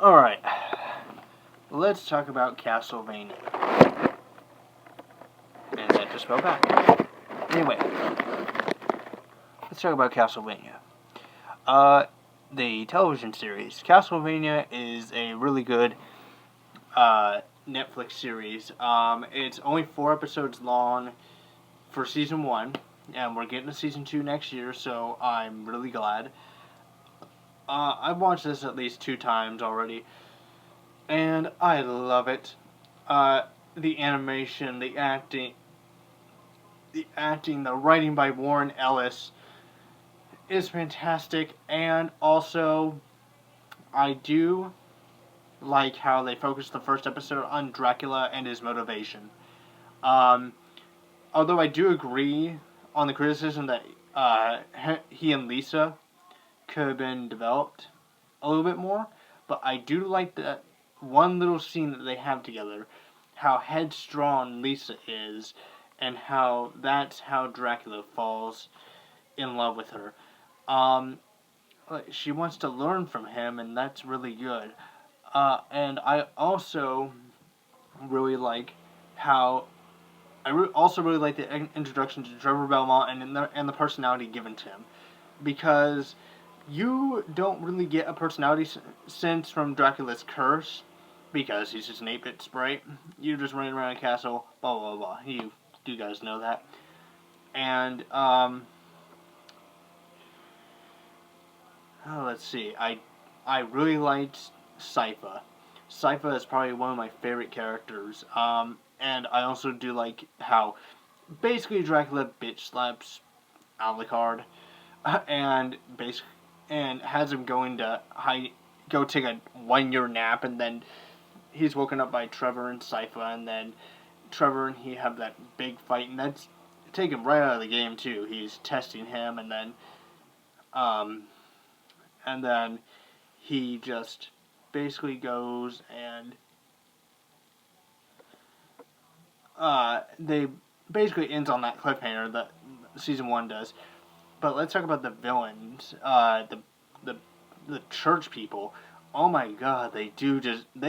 Alright, let's talk about Castlevania. And that just fell back. Anyway, let's talk about Castlevania. The television series. Castlevania is a really good Netflix series. It's only 4 episodes long for season 1, and we're getting to season 2 next year, so I'm really glad. I've watched this at least 2 times already, and I love it. The animation, the acting, the writing by Warren Ellis is fantastic, and also I do like how they focused the first episode on Dracula and his motivation. Although I do agree on the criticism that he and Lisa could have been developed a little bit more, but I do like that one little scene that they have together, how headstrong Lisa is, and how that's how Dracula falls in love with her. She wants to learn from him, and that's really good. And I also really like how also really like the introduction to Trevor Belmont and the personality given to him, because you don't really get a personality sense from Dracula's curse, because he's just an 8-bit sprite. You're just running around a castle, blah blah blah. You guys know that. And let's see. I really liked Sypha. Sypha is probably one of my favorite characters. And I also do like how basically Dracula bitch slaps Alucard, and has him go take a 1-year nap, and then he's woken up by Trevor and Sypha, and then Trevor and he have that big fight, and that's taken right out of the game too. He's testing him, and then he just basically goes and they basically ends on that cliffhanger that season 1 does. But let's talk about the villains. The church people. Oh my god, they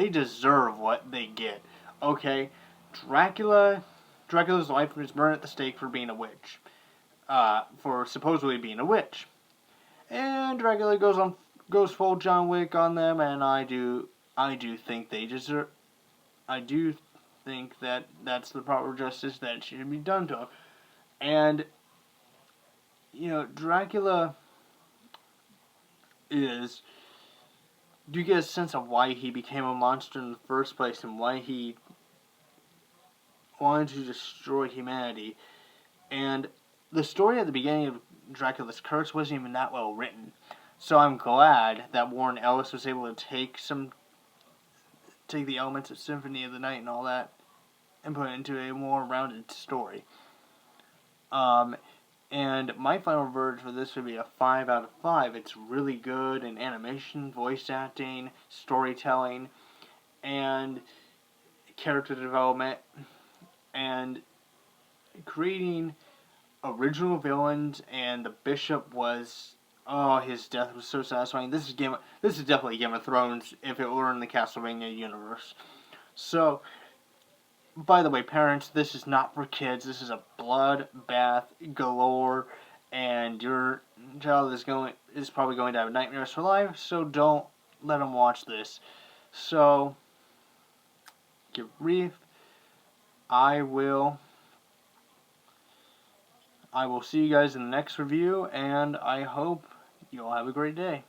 deserve what they get. Okay, Dracula's life was burned at the stake for being a witch. For supposedly being a witch. And Dracula goes full John Wick on them, and I do think they deserve. I do think that that's the proper justice that should be done to him. And Dracula is. Do you get a sense of why he became a monster in the first place, and why he wanted to destroy humanity? And the story at the beginning of Dracula's Curse wasn't even that well written. So I'm glad that Warren Ellis was able to take the elements of Symphony of the Night and all that and put it into a more rounded story. And my final verdict for this would be a 5 out of 5. It's really good in animation, voice acting, storytelling, and character development, and creating original villains. And the bishop was, his death was so satisfying. This is definitely Game of Thrones if it were in the Castlevania universe. So, by the way, parents, this is not for kids. This is a bloodbath galore, and your child is probably going to have nightmares for life. So don't let them watch this. So, get brief. I will see you guys in the next review, and I hope you all have a great day.